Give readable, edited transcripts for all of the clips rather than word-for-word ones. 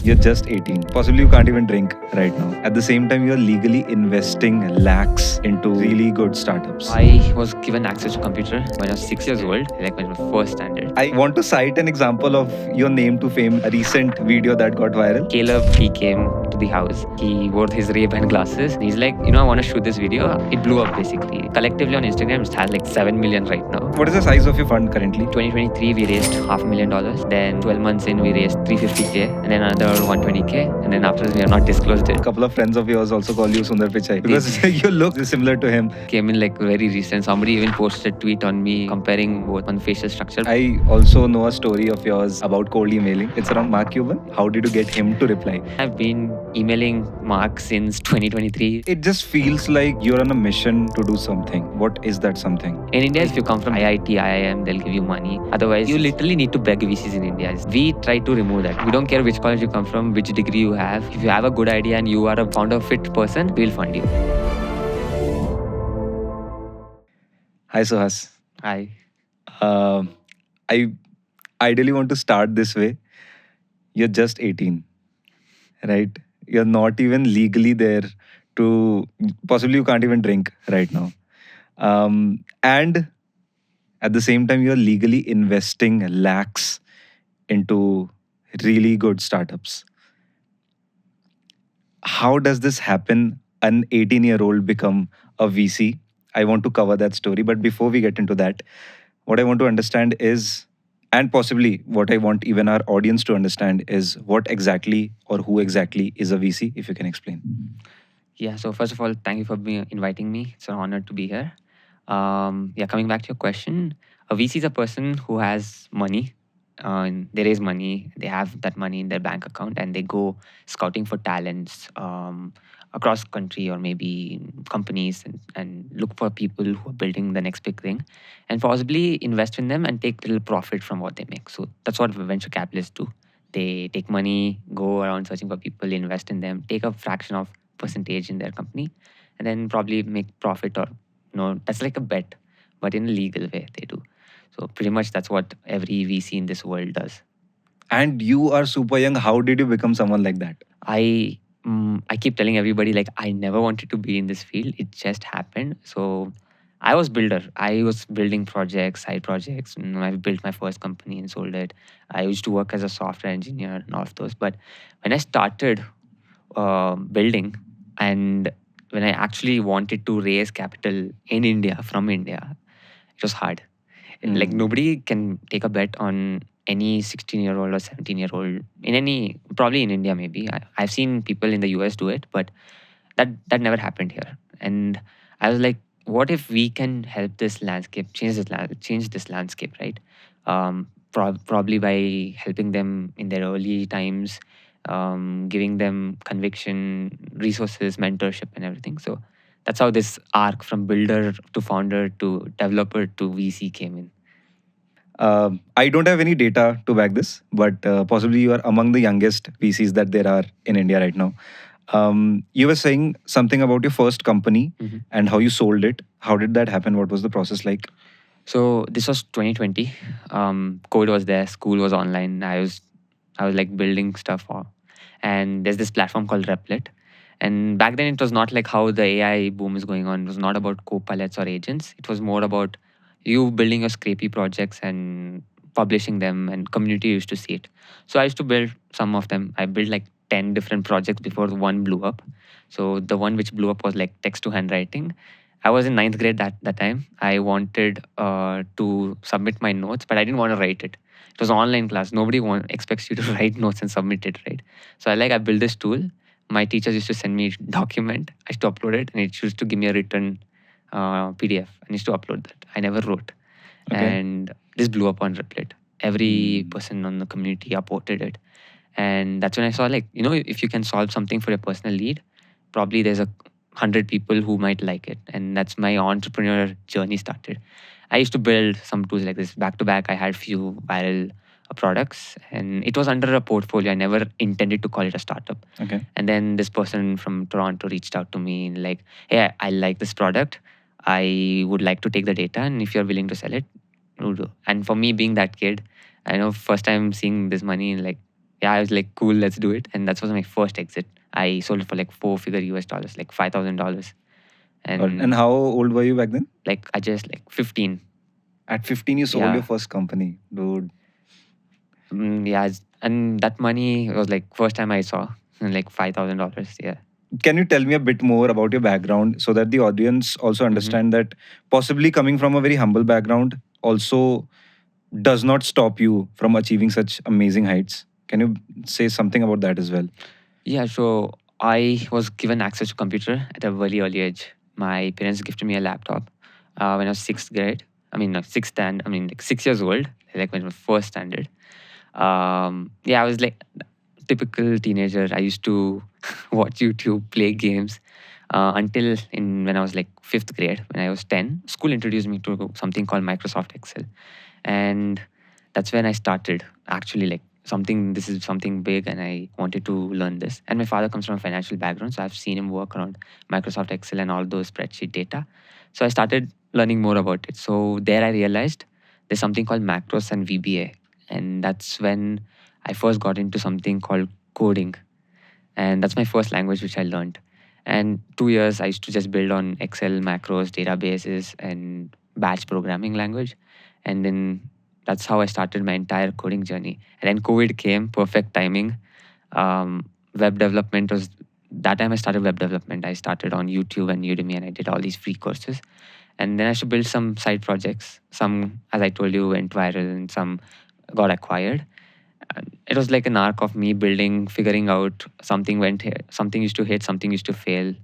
You're just 18. Possibly you can't even drink right now. At the same time, you're legally investing lakhs into really good startups. I was given access to computer when I was 6 years old, like when I was first standard. I want to cite an example of your name to fame, a recent video that got viral. Caleb, he came to the house. He wore his Ray-Ban glasses. He's like, I want to shoot this video. It blew up basically. Collectively on Instagram, it has like 7 million right now. What is the size of your fund currently? 2023, we raised $500,000. Then 12 months in, we raised 350K. And then another 120K. And then after this, we have not disclosed it. A couple of friends of yours also call you Sundar Pichai because you look similar to him. Came in like very recent. Somebody even posted a tweet on me comparing both on facial structure. I also know a story of yours about cold emailing. It's around Mark Cuban. How did you get him to reply? I've been emailing Mark since 2023. It just feels like you're on a mission to do something. What is that something? In India, if you come from IIT, IIM, they'll give you money. Otherwise, you literally need to beg VCs in India. We try to remove that. We don't care which college you come from, which degree you have. If you have a good idea and you are a founder fit person, we'll fund you. Hi, Suhas. Hi. I ideally want to start this way. You're just 18, right? You're not even legally there to, possibly you can't even drink right now. And at the same time, you're legally investing lakhs into really good startups. How does this happen? An 18-year-old become a VC? I want to cover that story. But before we get into that, what I want to understand is, and possibly what I want even our audience to understand is what exactly or who exactly is a VC, if you can explain. Yeah, so first of all, thank you for inviting me. It's an honor to be here. Coming back to your question, a VC is a person who has money. They raise money, they have that money in their bank account, and they go scouting for talents across country or maybe companies and look for people who are building the next big thing and possibly invest in them and take little profit from what they make. So that's what venture capitalists do. They take money, go around searching for people, invest in them, take a fraction of percentage in their company, and then probably make profit or that's like a bet, but in a legal way they do. So pretty much that's what every VC in this world does. And you are super young. How did you become someone like that? I keep telling everybody like I never wanted to be in this field. It just happened. So I was builder. I was building projects, side projects. I built my first company and sold it. I used to work as a software engineer and all of those. But when I started building and when I actually wanted to raise capital in India, from India, it was hard. Like nobody can take a bet on any 16-year-old or 17-year-old in any, probably in India maybe. I've seen people in the US do it, but that never happened here. And I was like, what if we can help this landscape, change this landscape, right? Probably by helping them in their early times, giving them conviction, resources, mentorship, and everything. So that's how this arc from builder to founder to developer to VC came in. I don't have any data to back this, but possibly you are among the youngest VCs that there are in India right now. You were saying something about your first company and how you sold it. How did that happen? What was the process like? So this was 2020. COVID was there. School was online. I was like building stuff. And there's this platform called Replit. And back then it was not like how the AI boom is going on. It was not about co-pilots or agents. It was more about you building your scrapey projects and publishing them, and community used to see it. So I used to build some of them. I built like 10 different projects before the one blew up. So the one which blew up was like text to handwriting. I was in ninth grade that time. I wanted to submit my notes, but I didn't want to write it. It was an online class. Nobody expects you to write notes and submit it, right? So I built this tool. My teachers used to send me a document. I used to upload it, and it used to give me a written PDF. I used to upload that. I never wrote. Okay. And this blew up on Replit. Every person on the community upvoted it. And that's when I saw like, if you can solve something for a personal lead, probably there's 100 people who might like it. And that's my entrepreneur journey started. I used to build some tools like this. Back to back, I had few viral products, and it was under a portfolio. I never intended to call it a startup. Okay. And then this person from Toronto reached out to me like, hey, I like this product. I would like to take the data, and if you're willing to sell it, we'll do. And for me being that kid, I know first time seeing this money, like yeah, I was like, cool, let's do it. And that was my first exit. I sold it for like $4-figure US dollars, like $5,000. And And how old were you back then? like I just like 15. At 15, you sold your Yeah. first company, dude. Yeah. And that money was like first time I saw like $5,000. Yeah. Can you tell me a bit more about your background so that the audience also hmm understand that possibly coming from a very humble background also does not stop you from achieving such amazing heights? Can you say something about that as well? Yeah. So I was given access to computer at a very early age. My parents gifted me a laptop when I was sixth grade. I mean, not sixth stand. I mean, like 6 years old, like when I was first standard. Yeah, I was like typical teenager. I used to watch YouTube, play games until in when I was like fifth grade. When I was 10, school introduced me to something called Microsoft Excel, and that's when I started actually like something. This is something big, and I wanted to learn this. And my father comes from a financial background, so I've seen him work around Microsoft Excel and all those spreadsheet data. So I started learning more about it. So there I realized there's something called macros and VBA, and that's when I first got into something called coding, and that's my first language which I learned. And 2 years I used to just build on Excel macros, databases, and batch programming language, and then that's how I started my entire coding journey. And then COVID came, perfect timing. Web development was that time I started web development. I started on YouTube and Udemy, and I did all these free courses. And then I should build some side projects. Some, as I told you, went viral, and some got acquired. And it was like an arc of me building, figuring out something went here, something used to hit, something used to fail,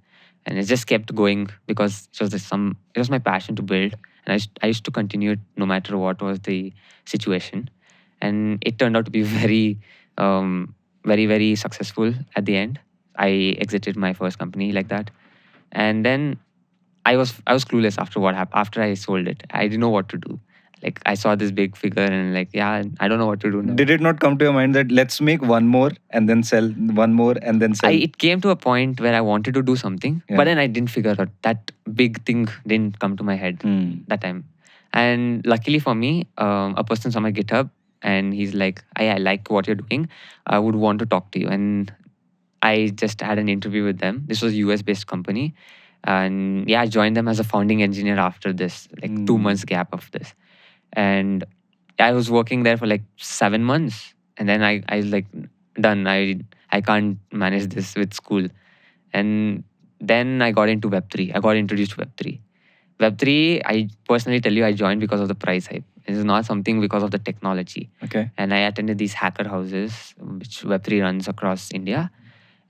and it just kept going because it was it was my passion to build, and I used to continue it no matter what was the situation, and it turned out to be very successful at the end. I exited my first company like that, and then I was clueless after what happened. After I sold it, I didn't know what to do. Like I saw this big figure and like, yeah, I don't know what to do now. Did it not come to your mind that let's make one more and then sell, one more and then I sell? It came to a point where I wanted to do something, Yeah. but then I didn't figure out that big thing didn't come to my head that time. And luckily for me, a person saw my GitHub and he's like, I like what you're doing. I would want to talk to you. And I just had an interview with them. This was a US based company. And yeah, I joined them as a founding engineer after this, like 2 months gap of this. And I was working there for like 7 months. And then I was like, done. I can't manage this with school. And then I got into Web3. I got introduced to Web3. Web3, I personally tell you, I joined because of the price hype. It is not something because of the technology. Okay. And I attended these hacker houses, which Web3 runs across India.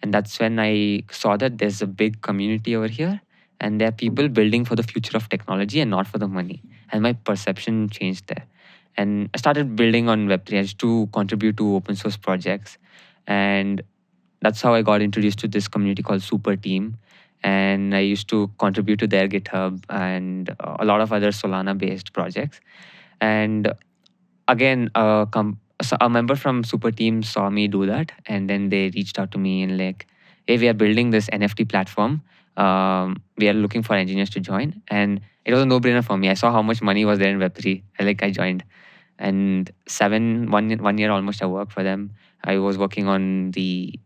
And that's when I saw that there's a big community over here and there are people building for the future of technology and not for the money. And my perception changed there. And I started building on Web3. I used to contribute to open source projects. And that's how I got introduced to this community called Super Team. And I used to contribute to their GitHub and a lot of other Solana based projects. And again, so a member from Super Team saw me do that, and then they reached out to me and like, hey, we are building this NFT platform. We are looking for engineers to join, and it was a no-brainer for me. I saw how much money was there in Web3. I joined, and 1 year almost I worked for them. I was working on the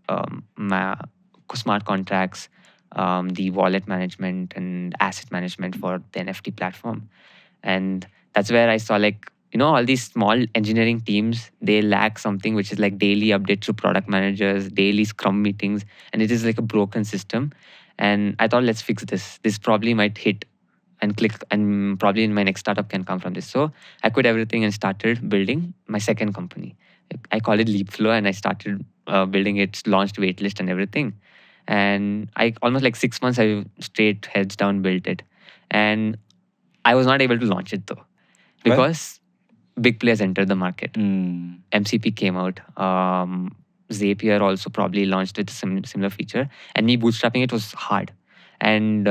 smart contracts, the wallet management and asset management for the NFT platform. And that's where I saw like, all these small engineering teams, they lack something which is like daily updates to product managers, daily scrum meetings, and it is like a broken system. And I thought, let's fix this. This probably might hit and click, and probably in my next startup can come from this. So I quit everything and started building my second company. I call it Leapflow, and I started building it, launched waitlist and everything. And I almost like 6 months, I straight heads down built it. And I was not able to launch it though, Why? because big players entered the market. Mm. MCP came out. Zapier also probably launched with a similar feature. And me bootstrapping it was hard. And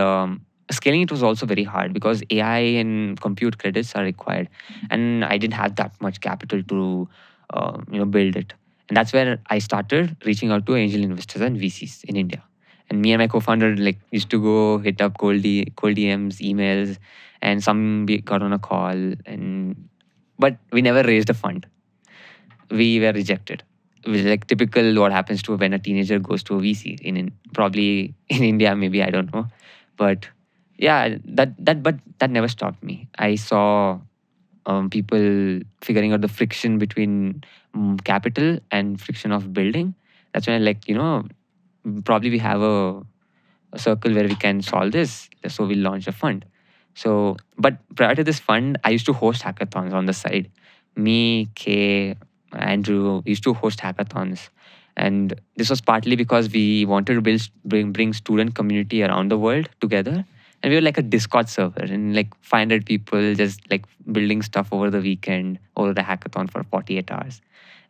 scaling it was also very hard because AI and compute credits are required. And I didn't have that much capital to build it. And that's where I started reaching out to angel investors and VCs in India. And me and my co-founder like used to go hit up cold DMs, emails, and some we got on a call, and but we never raised a fund. We were rejected. which is like typical what happens to when a teenager goes to a VC in probably in India, maybe, I don't know. But yeah, that never stopped me. I saw people figuring out the friction between capital and friction of building. That's when I like, probably we have a circle where we can solve this. So we'll launch a fund. So, but prior to this fund, I used to host hackathons on the side. Me, Kay, Andrew used to host hackathons. And this was partly because we wanted to bring student community around the world together. And we were like a Discord server and like 500 people just like building stuff over the weekend, over the hackathon for 48 hours.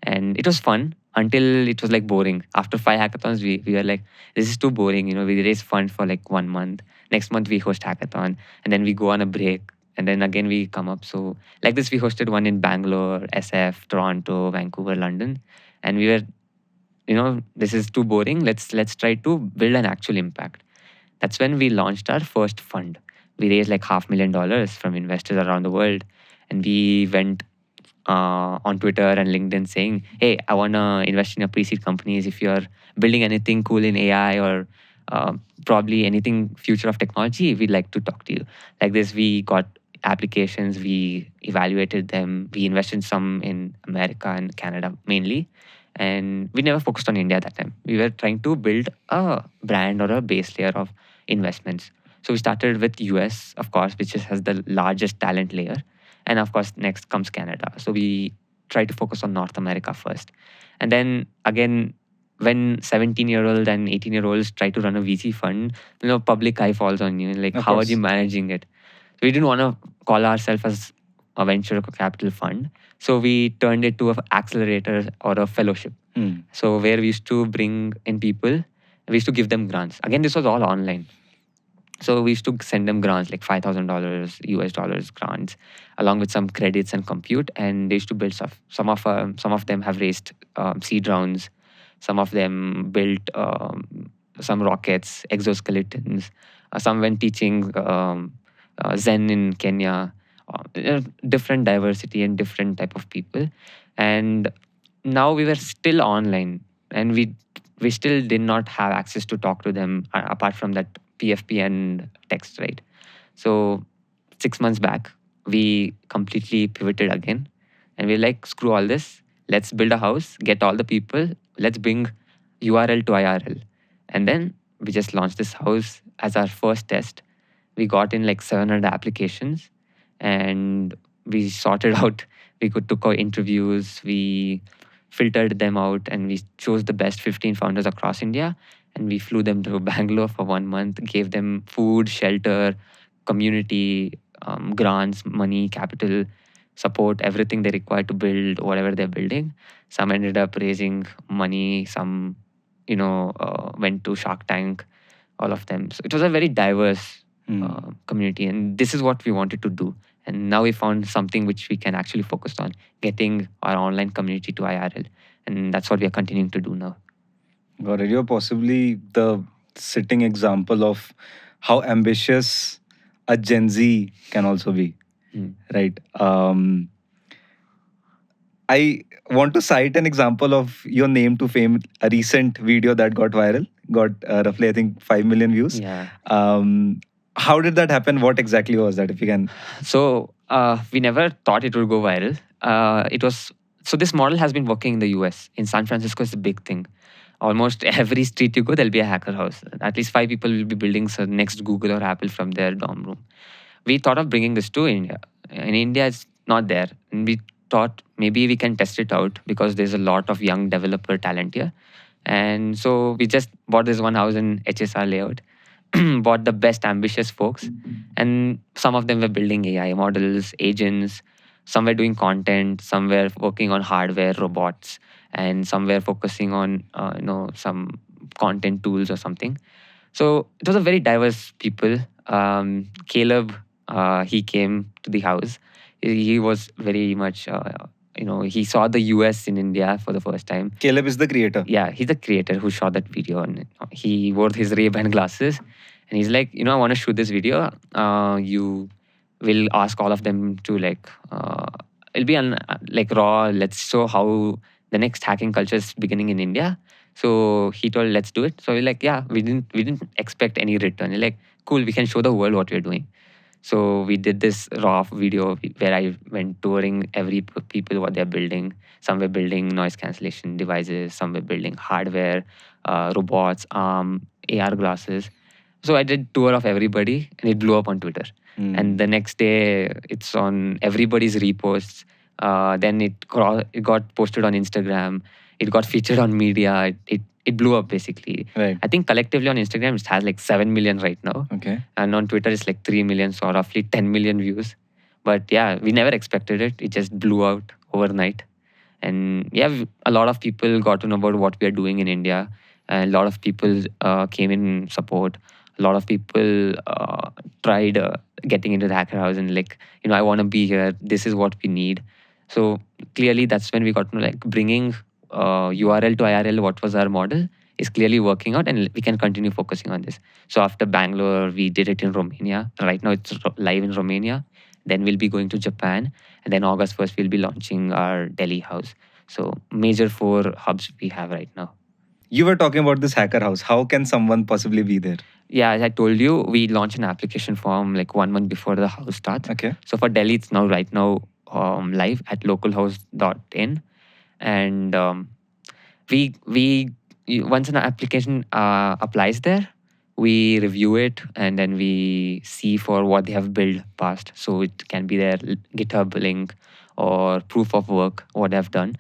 And it was fun until it was like boring. After 5 hackathons, we were like, this is too boring. We raise fund for like 1 month. Next month we host hackathon, and then we go on a break, and then again we come up. So like this, we hosted one in Bangalore, SF, Toronto, Vancouver, London, and we were, this is too boring. Let's try to build an actual impact. That's when we launched our first fund. We raised like $500,000 from investors around the world, and we went on Twitter and LinkedIn saying, "Hey, I want to invest in your pre-seed companies. If you're building anything cool in AI or probably anything future of technology, we'd like to talk to you." Like this, we got applications, we evaluated them, we invested some in America and Canada mainly. And we never focused on India at that time. We were trying to build a brand or a base layer of investments. So we started with US, of course, which has the largest talent layer. And of course, next comes Canada. So we try to focus on North America first. And then again, when 17-year-old and 18-year-olds try to run a VC fund, public eye falls on you. Like, Of how are you course. managing it? So we didn't want to call ourselves as a venture capital fund. So we turned it to an accelerator or a fellowship. Hmm. So where we used to bring in people, we used to give them grants. Again, this was all online. So we used to send them grants like $5,000 US dollars grants, along with some credits and compute. And they used to build stuff. Some of them have raised seed rounds. Some of them built some rockets, exoskeletons. Some went teaching Zen in Kenya. Different diversity and different type of people. And now we were still online, and we still did not have access to talk to them apart from that PFP and text, right? So 6 months back, we completely pivoted again, and we're like, screw all this. Let's build a house, get all the people. Let's bring URL to IRL, and then we just launched this house as our first test. We got in like 700 applications, and we sorted out. We could took our interviews. We filtered them out, and we chose the best 15 founders across India, and we flew them to Bangalore for 1 month, gave them food, shelter, community, grants, money, capital, support, everything they require to build whatever they're building. Some ended up raising money. Some, went to Shark Tank. All of them. So it was a very diverse community, and this is what we wanted to do. And now we found something which we can actually focus on, getting our online community to IRL, and that's what we are continuing to do now. Got it. You're possibly the sitting example of how ambitious a Gen Z can also be, Mm. right? I want to cite an example of your name to fame, a recent video that got viral, got roughly, I think, 5 million views. Yeah. How did that happen? What exactly was that, if you can? So we never thought it would go viral. It was so this model has been working in the US. In San Francisco, it's a big thing. Almost every street you go, there'll be a hacker house. At least 5 people will be building some next Google or Apple from their dorm room. We thought of bringing this to India. In India, it's not there. And we thought maybe we can test it out because there's a lot of young developer talent here. And so we just bought this one house in HSR layout, bought the best ambitious folks. And some of them were building AI models, agents. Some were doing content. Some were working on hardware, robots, and some were focusing on some content tools or something. So it was a very diverse people. Caleb, he came to the house. He was very much, he saw the US in India for the first time. Caleb is the creator. Yeah, he's the creator who shot that video, and he wore his Ray-Ban glasses, and he's like, I want to shoot this video. You will ask all of them to like, it'll be on like raw. Let's show how the next hacking culture is beginning in India. So he told, let's do it. So we're like, yeah, we didn't expect any return. We're like, cool, we can show the world what we're doing. So we did this raw video where I went touring every people what they're building. Some were building noise cancellation devices, some were building hardware, robots, AR glasses. So I did tour of everybody, and it blew up on Twitter. And the next day, it's on everybody's reposts. Then it got posted on Instagram. It got featured on media. It blew up basically. Right. I think collectively on Instagram it has like 7 million right now. Okay. And on Twitter it's like 3 million, so roughly 10 million views. But yeah, we never expected it. It just blew out overnight. And yeah, a lot of people got to know about what we are doing in India. And a lot of people came in support. A lot of people tried getting into the hacker house and like, I want to be here. This is what we need. So clearly that's when we got to know, like, bringing URL to IRL, what was our model, is clearly working out, and we can continue focusing on this. So after Bangalore, we did it in Romania. Right now it's live in Romania. Then we'll be going to Japan, and then August 1st we'll be launching our Delhi house. So major 4 hubs we have right now. You were talking about this hacker house. How can someone possibly be there? Yeah, as I told you, we launched an application form like 1 month before the house starts. Okay. So for Delhi, it's now right now live at localhost.in. And once an application applies there, we review it, and then we see for what they have built past. So it can be their GitHub link or proof of work, what they have done.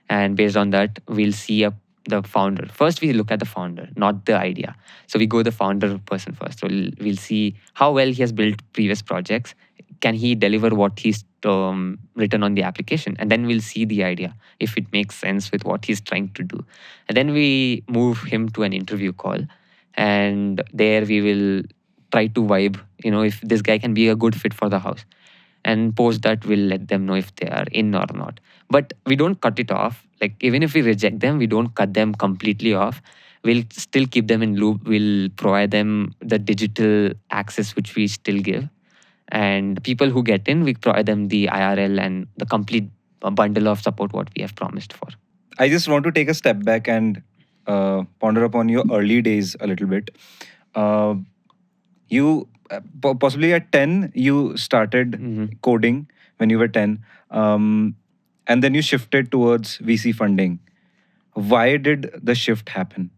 And based on that, we'll see the founder. First, we look at the founder, not the idea. So we go the founder person first. So we'll see how well he has built previous projects. Can he deliver what he's written on the application? And then we'll see the idea, if it makes sense with what he's trying to do. And then we move him to an interview call. And there we will try to vibe, if this guy can be a good fit for the house. And post that, we'll let them know if they are in or not. But we don't cut it off. Like, even if we reject them, we don't cut them completely off. We'll still keep them in loop. We'll provide them the digital access, which we still give. And people who get in, we provide them the IRL and the complete bundle of support what we have promised for. I just want to take a step back and ponder upon your early days a little bit. You possibly at 10, you started coding when you were 10. And then you shifted towards VC funding. Why did the shift happen?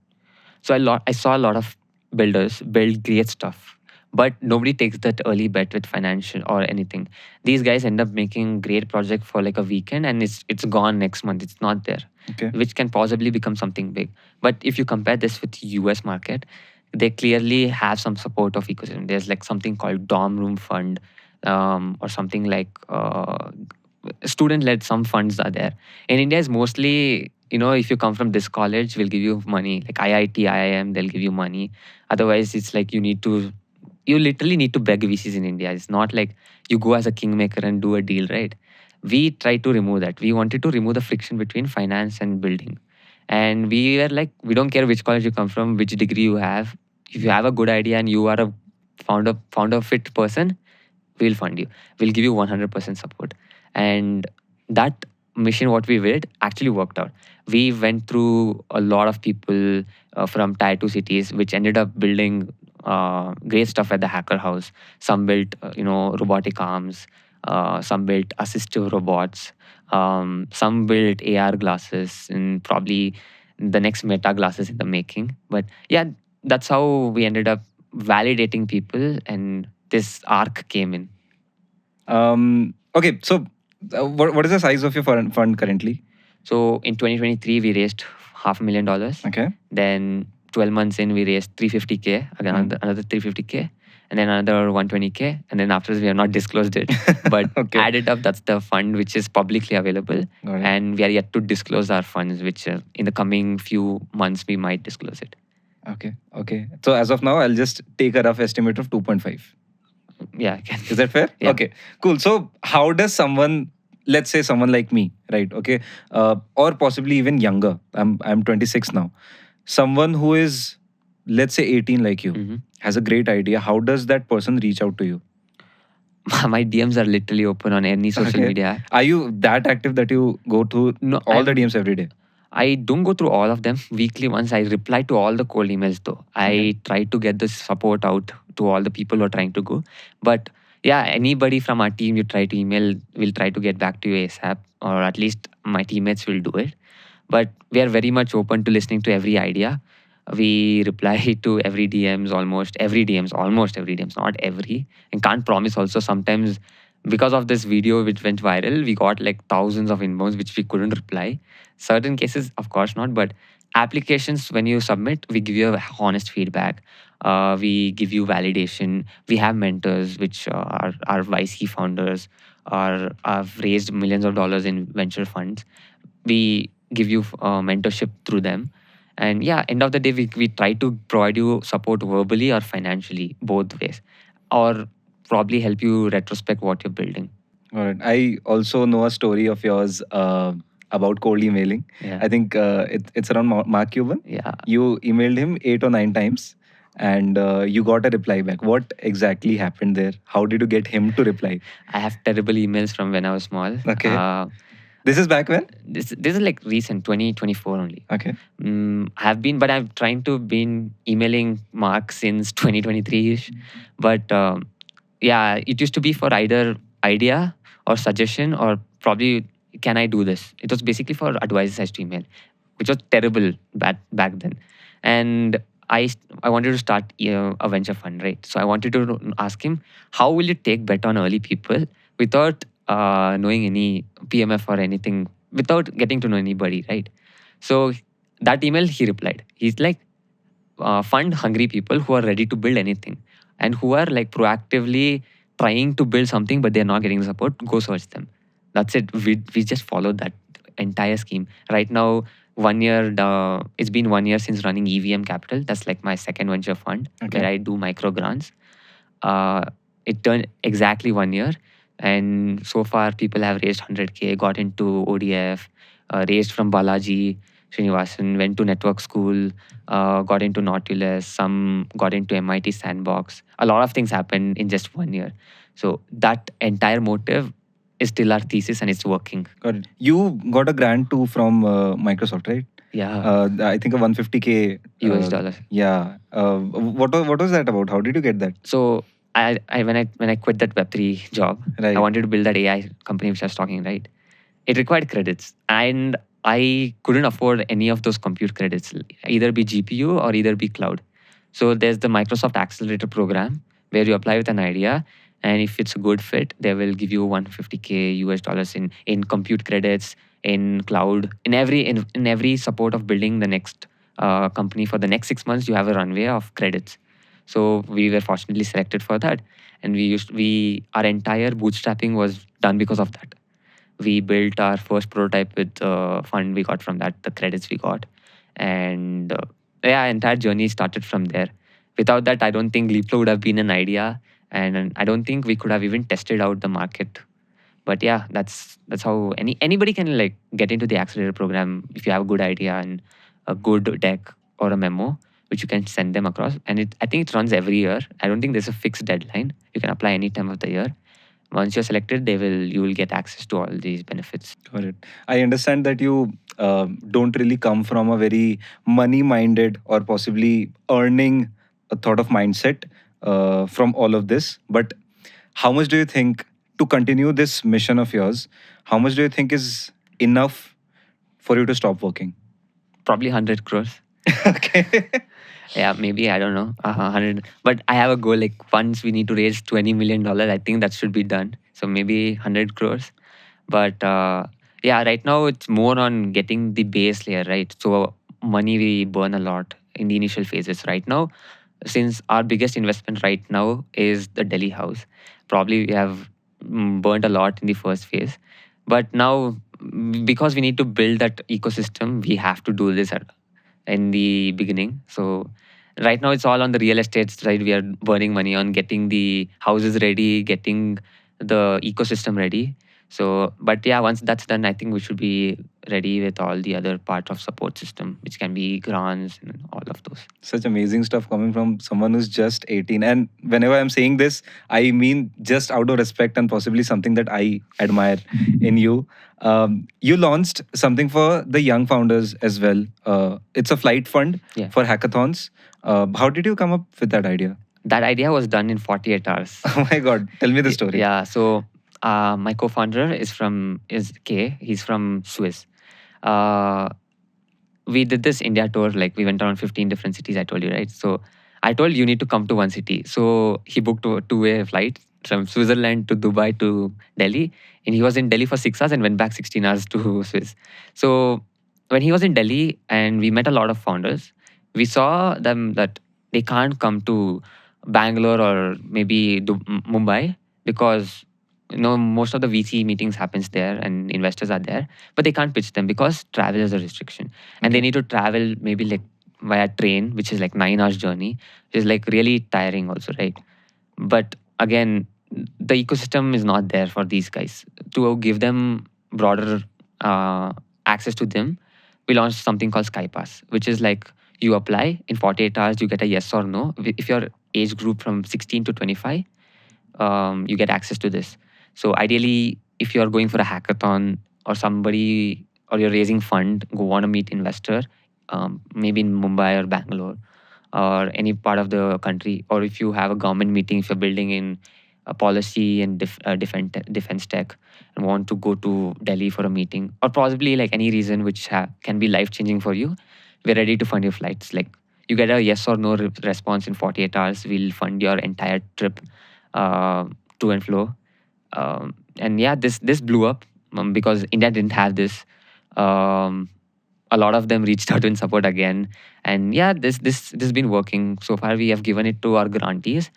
So I saw a lot of builders build great stuff, but nobody takes that early bet with financial or anything. These guys end up making great project for like a weekend, and it's gone next month. It's not there, Okay. which can possibly become something big. But if you compare this with US market, they clearly have some support of ecosystem. There's like something called dorm room fund, or something like student-led. Some funds are there. In India, is mostly, if you come from this college, we'll give you money. Like IIT, IIM, they'll give you money. Otherwise, it's like you literally need to beg VCs in India. It's not like you go as a kingmaker and do a deal, right? We try to remove that. We wanted to remove the friction between finance and building. And we were like, we don't care which college you come from, which degree you have. If you have a good idea and you are a founder fit person, we'll fund you. We'll give you 100% support. And that mission, what we did, actually worked out. We went through a lot of people from tier 2 cities, which ended up building great stuff at the hacker house. Some built, robotic arms. Some built assistive robots. Some built AR glasses, and probably the next meta glasses in the making. But yeah, that's how we ended up validating people, and this arc came in. Okay, so what is the size of your fund currently? So in 2023, we raised $500,000. Okay. Then 12 months in, we raised 350K, again, another 350K, and then another 120K. And then after this, we have not disclosed it. But Okay. added up, that's the fund which is publicly available. Got it. And we are yet to disclose our funds, which in the coming few months, we might disclose it. Okay. So as of now, I'll just take a rough estimate of 2.5. Yeah, I can. Is that fair? Yeah. Okay, cool. So how does someone, let's say someone like me, right? Okay, or possibly even younger. I'm 26 now. Someone who is, let's say 18 like you, has a great idea. How does that person reach out to you? My DMs are literally open on any social Okay. media. Are you that active that you go to No, all the DMs every day? I don't go through all of them. Weekly once I reply to all the cold emails though. Okay. I try to get the support out to all the people who are trying to go. But yeah, anybody from our team you try to email will try to get back to you ASAP, or at least my teammates will do it. But we are very much open to listening to every idea. We reply to every DMs, almost every DMs, not every, and can't promise also. Sometimes because of this video which went viral, we got like thousands of inbounds which we couldn't reply. Certain cases, of course not, but applications when you submit, we give you a honest feedback. We give you validation. We have mentors which are YC founders or have raised millions of dollars in venture funds. We give you mentorship through them. And yeah, end of the day, we try to provide you support verbally or financially, both ways, or probably help you retrospect what you're building. All right. I also know a story of yours about cold emailing. Yeah. I think it's around Mark Cuban. Yeah. You emailed him 8 or 9 times and you got a reply back. What exactly happened there? How did you get him to reply? I have terrible emails from when I was small. Okay. This is back when? This is like recent 2024 only. Okay. I have been, but I've trying to been emailing Mark since 2023ish. But yeah, it used to be for either idea or suggestion or probably can I do this. It was basically for advice as to email, which was terrible back then. And I wanted to start a venture fund, right? So I wanted to ask him how will you take bet on early people without knowing any PMF or anything, without getting to know anybody, right? So that email he replied. He's like, fund hungry people who are ready to build anything and who are like proactively trying to build something but they're not getting the support. Go search them. That's it. We just followed that entire scheme. Right now, 1 year. It's been 1 year since running EVM Capital. That's like my second venture fund where I do micro grants. It turned exactly 1 year, and so far people have raised 100K, got into ODF, raised from Balaji Srinivasan, went to network school, got into Nautilus, some got into MIT Sandbox. A lot of things happened in just 1 year. So that entire motive is still our thesis and it's working. Got it. You got a grant too from Microsoft, right? Yeah. I think a 150K US dollars. Yeah. What was that about? How did you get that? So when I quit that Web3 job, Right. I wanted to build that AI company which I was talking, right? It required credits, and I couldn't afford any of those compute credits, either be GPU or either be cloud. So there's the Microsoft Accelerator program where you apply with an idea, and if it's a good fit, they will give you 150K US dollars in compute credits, in cloud, in every support of building the next company for the next 6 months. You have a runway of credits. So we were fortunately selected for that, and we our entire bootstrapping was done because of that. We built our first prototype with fund we got from that, the credits we got, and yeah, entire journey started from there. Without that, I don't think Leapflow would have been an idea, and I don't think we could have even tested out the market. But yeah, that's how anybody can like get into the accelerator program if you have a good idea and a good deck or a memo which you can send them across. And I think it runs every year. I don't think there's a fixed deadline. You can apply any time of the year. Once you're selected, you will get access to all these benefits. Got it. I understand that you don't really come from a very money-minded or possibly earning a thought of mindset from all of this. But how much do you think to continue this mission of yours? How much do you think is enough for you to stop working? Probably 100 crores. Okay. Yeah, maybe, I don't know, 100. But I have a goal, like once we need to raise $20 million, I think that should be done. So maybe 100 crores. But yeah, right now it's more on getting the base layer, right? So money we burn a lot in the initial phases. Right now, since our biggest investment right now is the Delhi house, probably we have burned a lot in the first phase. But now, because we need to build that ecosystem, we have to do this in the beginning. So right now it's all on the real estate side. We are burning money on getting the houses ready, getting the ecosystem ready. So, but yeah, once that's done, I think we should be ready with all the other part of support system, which can be grants and all of those. Such amazing stuff coming from someone who's just 18. And whenever I'm saying this, I mean just out of respect and possibly something that I admire in you. You launched something for the young founders as well. It's a flight fund Yeah. for hackathons. How did you come up with that idea? That idea was done in 48 hours. Oh my God. Tell me the story. Yeah. So my co-founder is K. He's from Swiss. Uh, we did this India tour. Like we went around 15 different cities. I told you, right? So I told you need to come to one city. So he booked a two-way flight from Switzerland to Dubai to Delhi, and he was in Delhi for 6 hours and went back 16 hours to Swiss. So when he was in Delhi and we met a lot of founders, we saw them that they can't come to Bangalore or maybe Mumbai because most of the VC meetings happens there and investors are there, but they can't pitch them because travel is a restriction, and they Okay. need to travel maybe like via train, which is like 9 hours journey, which is like really tiring also, right? But again, the ecosystem is not there for these guys to give them broader uh, access to them. We launched something called SkyPass, which is like you apply in 48 hours, you get a yes or no. If your age group from 16 to 25, you get access to this. So ideally, if you're going for a hackathon or somebody, or you're raising fund, go want to meet investor, maybe in Mumbai or Bangalore or any part of the country, or if you have a government meeting, if you're building in a policy and defense tech and want to go to Delhi for a meeting, or possibly like any reason which can be life changing for you, we're ready to fund your flights. Like you get a yes or no response in 48 hours, we'll fund your entire trip uh, to and flow. And yeah, this blew up because India didn't have this. Um, a lot of them reached out in support again, and yeah, this has been working so far. We have given it to our grantees.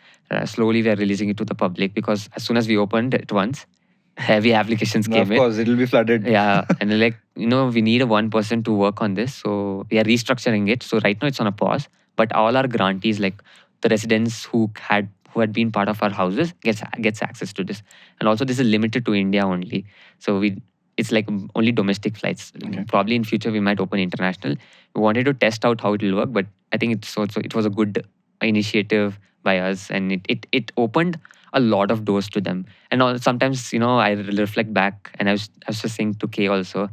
Slowly, we are releasing it to the public because as soon as we opened it once, heavy applications No, came of in. course, it'll be flooded. Yeah, and like we need a one person to work on this, so we are restructuring it. So right now it's on a pause, but all our grantees, like the residents who had been part of our houses, gets access to this. And also this is limited to India only. So it's like only domestic flights. Okay. Probably in future we might open international. We wanted to test out how it will work, but I think it was a good initiative by us, and it opened a lot of doors to them. And sometimes I reflect back, and I was just saying to K also,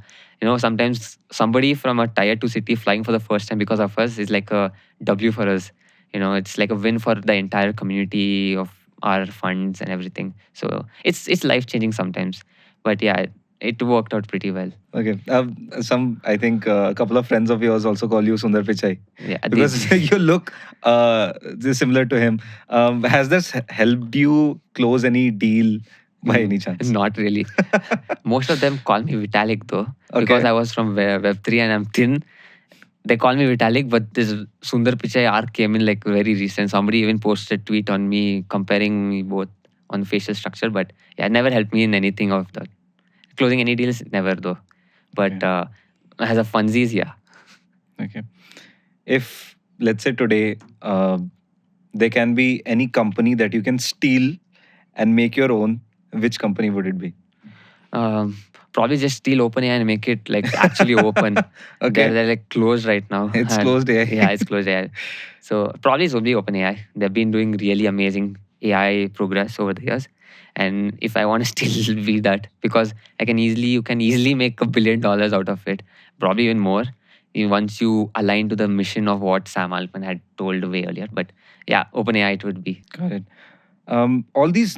sometimes somebody from a tier 2 city flying for the first time because of us is like a W for us. It's like a win for the entire community of our funds and everything. So it's life changing sometimes, but yeah, it worked out pretty well. Okay. I think a couple of friends of yours also call you Sundar Pichai Yeah, because you look similar to him. Has this helped you close any deal by any chance? Not really. Most of them call me Vitalik though, because Okay. I was from Web3 and I'm thin. They call me Vitalik, but this Sundar Pichai arc came in like very recent. Somebody even posted a tweet on me comparing me both on facial structure, but yeah, it never helped me in anything of that. Closing any deals, never though. But Okay. as a funsies, yeah. Okay. If, let's say today, there can be any company that you can steal and make your own, which company would it be? Probably just steal OpenAI and make it like actually open. Okay. They're like closed right now. It's And- closed AI. Yeah, it's closed AI. So probably it's only OpenAI. They've been doing really amazing AI progress over the years. And if I want to still be that, because you can easily make $1 billion out of it, probably even more, once you align to the mission of what Sam Altman had told way earlier. But yeah, OpenAI it would be. Got it. All these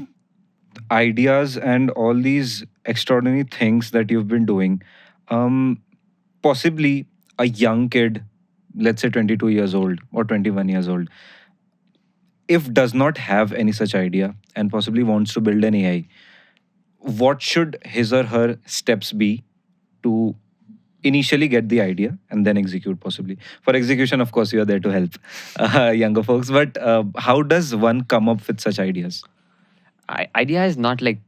ideas and all these extraordinary things that you've been doing, um, possibly a young kid, let's say 22 years old or 21 years old, if does not have any such idea and possibly wants to build an AI, what should his or her steps be to initially get the idea and then execute possibly? For execution, of course, you are there to help younger folks, but how does one come up with such ideas? Idea is not like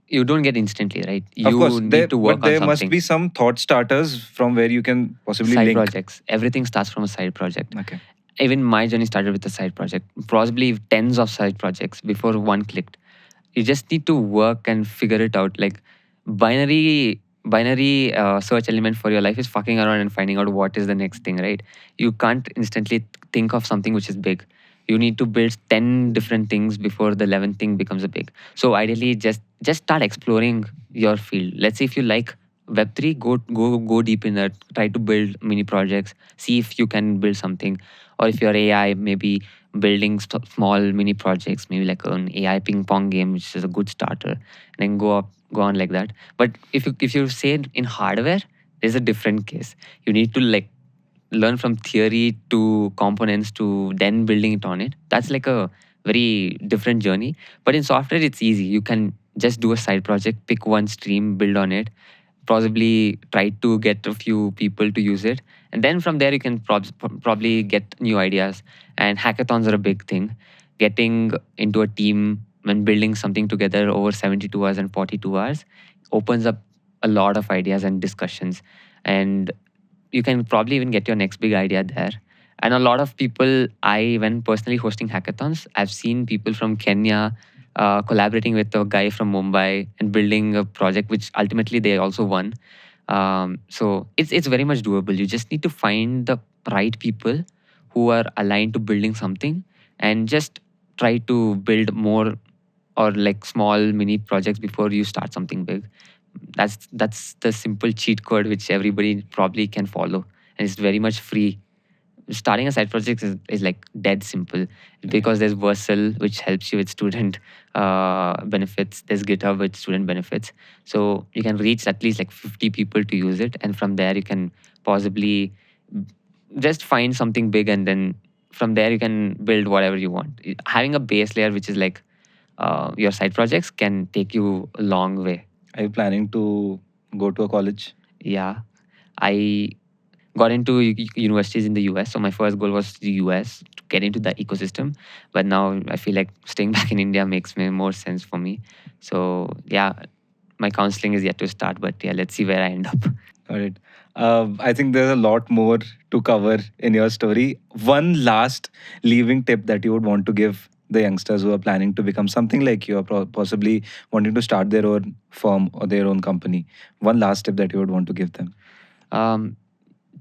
you don't get instantly, right? You Of course, need to work but there on must something. be some thought starters from where you can possibly Side link. projects. Everything starts from a side project. Okay. Even my journey started with a side project. Possibly tens of side projects before one clicked. You just need to work and figure it out. Like binary search element for your life is fucking around and finding out what is the next thing, right? You can't instantly think of something which is big. You need to build 10 different things before the 11th thing becomes a big. So ideally, just start exploring your field. Let's say if you like Web3, go deep in that. Try to build mini projects. See if you can build something. Or if you're AI, maybe building small mini projects, maybe like an AI ping pong game, which is a good starter. And then go on like that. But if you say in hardware, there's a different case. You need to like learn from theory to components to then building it on it. That's like a very different journey. But in software, it's easy. You can just do a side project, pick one stream, build on it, possibly try to get a few people to use it, and then from there you can probably get new ideas. And hackathons are a big thing. Getting into a team and building something together over 72 hours and 42 hours opens up a lot of ideas and discussions, and you can probably even get your next big idea there. And a lot of people, when personally hosting hackathons, I've seen people from Kenya collaborating with a guy from Mumbai and building a project which ultimately they also won. So it's very much doable. You just need to find the right people who are aligned to building something, and just try to build more or like small mini projects before you start something big. That's the simple cheat code which everybody probably can follow, and it's very much free. Starting a side project is like dead simple, Yeah. because there's Versal which helps you with student benefits. There's GitHub with student benefits, so you can reach at least like 50 people to use it, and from there you can possibly just find something big, and then from there you can build whatever you want. Having a base layer which is like your side projects can take you a long way. Are you planning to go to a college? Yeah, I got into universities in the US. So my first goal was the US to get into the ecosystem. But now I feel like staying back in India makes more sense for me. So yeah, my counseling is yet to start. But yeah, let's see where I end up. All right. I think there's a lot more to cover in your story. One last leaving tip that you would want to give the youngsters who are planning to become something like you, or possibly wanting to start their own firm or their own company. One last tip that you would want to give them. Um,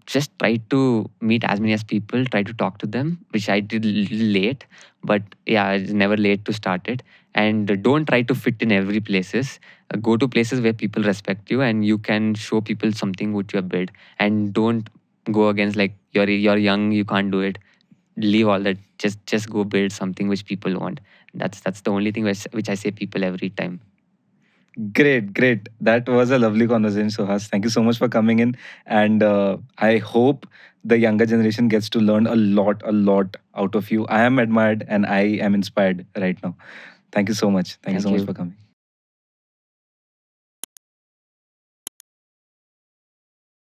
just try to meet as many as people, try to talk to them, which I did late, but yeah, it's never late to start it. And don't try to fit in every places. Go to places where people respect you and you can show people something which you have built. And don't go against like you're young, you can't do it. Leave all that. Just go build something which people want. That's the only thing which I say people every time. Great, great. That was a lovely conversation, Suhas. Thank you so much for coming in. And I hope the younger generation gets to learn a lot out of you. I am admired and I am inspired right now. Thank you so much. Thank you so Thank much for you. coming.